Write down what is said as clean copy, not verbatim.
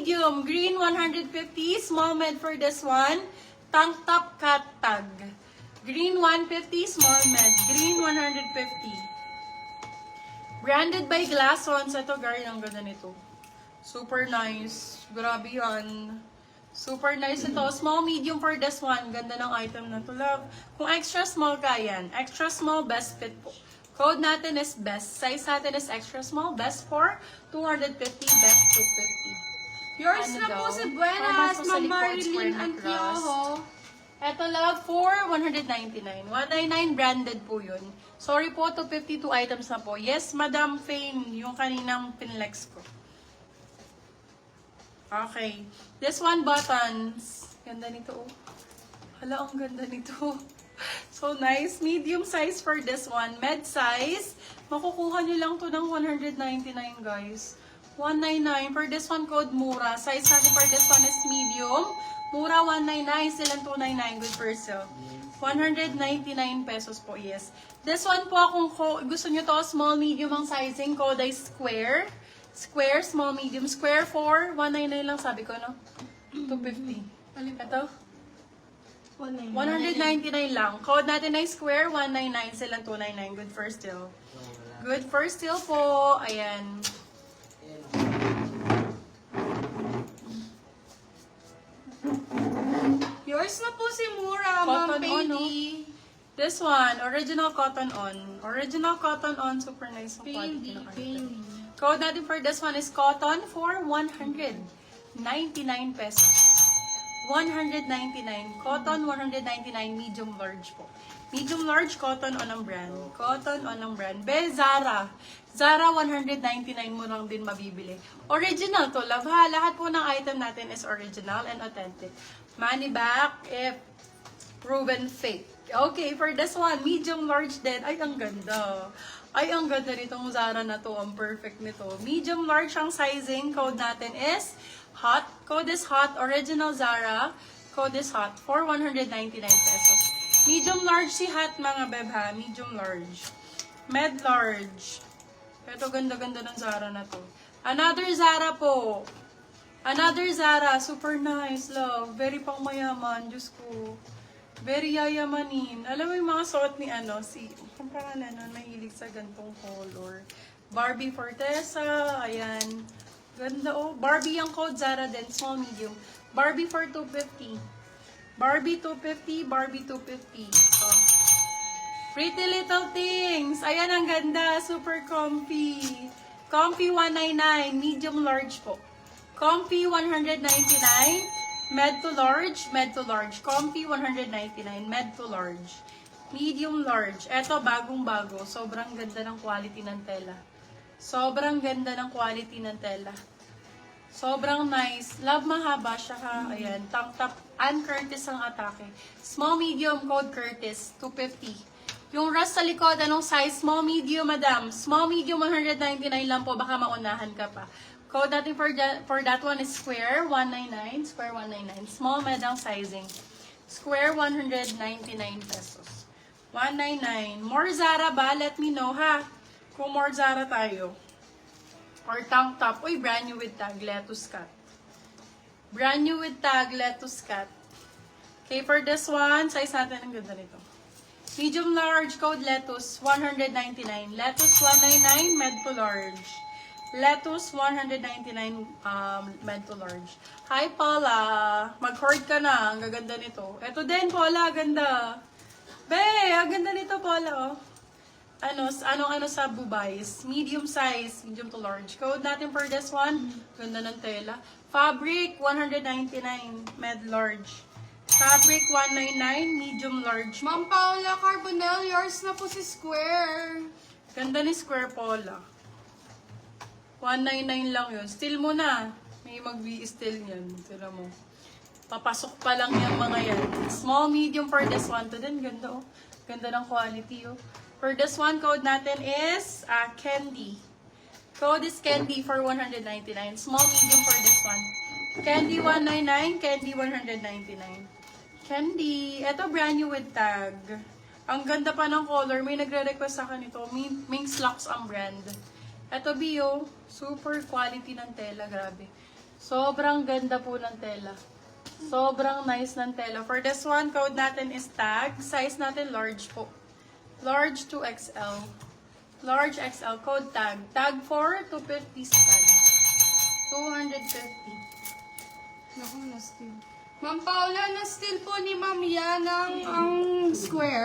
medium, green 150, small med for this one. Tank top cut tag. Green 150, small med. Green 150. Branded by Glassons. Ito, guys, ang ganda nito. Super nice. Grabe yan. Super nice ito. Small, medium for this one. Ganda ng item na to, love. Kung extra small ka yan, extra small, best fit po. Code natin is best. Size natin is extra small. Best for 250, best 250. Yours na po si Buenas, Ma'am Marilyn Antiojo. Ito, love, for 199. 199 branded po yun. Sorry po, 252 items na po. Yes, Madam Fame, yung kaninang pinlex ko. Okay. This one, buttons. Ganda nito, oh. Hala, ang ganda nito. So nice. Medium size for this one. Med size. Makukuha nyo lang to ng 199, guys. 199. For this one, code mura. Size natin for this one is medium. Mura, 199. Silang 299. Good for sale. 199 pesos po, yes. This one po, kung gusto nyo to, small, medium ang sizing. Code ay square. Square, small, medium. Square 4. 199 lang sabi ko, no? 250. Ito? 199 lang. Code natin ay square, 199, silang 299. Good for still. Good for still po. Ayan. Yours na po si Mura, Ma'am Cotton on, no? Pady. This one, original cotton on. Original cotton on, super nice ang quality Pady, ng Pady. item. Code natin for this one is cotton for 199 pesos. 199. Cotton, 199. Medium large po. Medium large, cotton on ang brand. Cotton on ang brand. Be, Zara. Zara, 199 mo lang din mabibili. Original to, love ha. Lahat po ng item natin is original and authentic. Money back if proven fake. Okay, for this one, medium large din. Ay, ang ganda. Ay, ang ganda nitong Zara na to. Ang perfect nito. Medium large ang sizing. Code natin is hot. Code is hot. Original Zara. Code is hot. For 199 pesos. Medium large si hot, mga beb ha. Medium large. Med large. Ito, ganda-ganda ng Zara na to. Another Zara po. Another Zara. Super nice, love. Very pang mayaman. Diyos ko. Very yayamanin. Alam mo yung mga suot ni kung pangalan na nahilig sa gantong color. Barbie Fortesa. Ayan. Ganda, oh. Barbie ang code, Zara din. Small, medium. Barbie for 250. Barbie 250. Barbie 250. Oh. Pretty Little Things. Ayan, ang ganda. Super comfy. Comfy 199. Medium large po. Comfy 199. Med to large. Med to large. Comfy 199. Med to large. Medium large. Eto, bagong-bago. Sobrang ganda ng quality ng tela. Sobrang ganda ng quality ng tela. Sobrang nice. Love, mahaba siya ha. Ayan. Tank top. Ann Curtis ang atake. Small, medium, code Curtis. 250. Yung rust sa likod, anong size? Small, medium, madam. Small, medium, 199 lang po. Baka maunahan ka pa. Code natin for that one is square, 199. Square, 199. Small, madam sizing. Square, 199 pesos. 199. More Zara ba? Let me know ha. Kung more Zara tayo. Or tank top. Uy, brand new with tag. Lettuce cut. Brand new with tag. Lettuce cut. Okay, for this one, size natin ang ganda nito. Medium large, code lettuce, 199. Lettuce, 199. Med to large. Lettuce, 199. Med to large. Hi, Paula. Mag-hoard ka na. Ang gaganda nito. Ito din, Paula. Ganda. Be, ang ganda nito, Paula, oh. Ano sa bubays. Medium size, medium to large. Code natin for this one. Ganda ng tela. Fabric, 199. Med large. Fabric, 199. Medium large. Ma'am Paula Carbonell, yours na po si Square. Ganda ni Square, Paula. 199 lang yun. Steal mo na. May mag-steal yan. Tira mo. Papasok pa lang yung mga yan. Small, medium for this one. To din, ganda, oh. Ganda ng quality, oh. For this one, code natin is Candy. Code is Candy for 199. Small, medium for this one. Candy 199, Candy 199. Candy. Ito brand new with tag. Ang ganda pa ng color. May nagre-request sa akin ito. Ming Slacks ang brand. Ito, Bio. Super quality ng tela. Grabe. Sobrang ganda po ng tela. Sobrang nice ng tela. For this one, code natin is tag. Size natin large po. Large to XL. Large XL. Code tag. Tag 4, 250 sa tag. 250. Naku, na-steal. Ma'am Paula, na-steal po ni Ma'am yan ang square.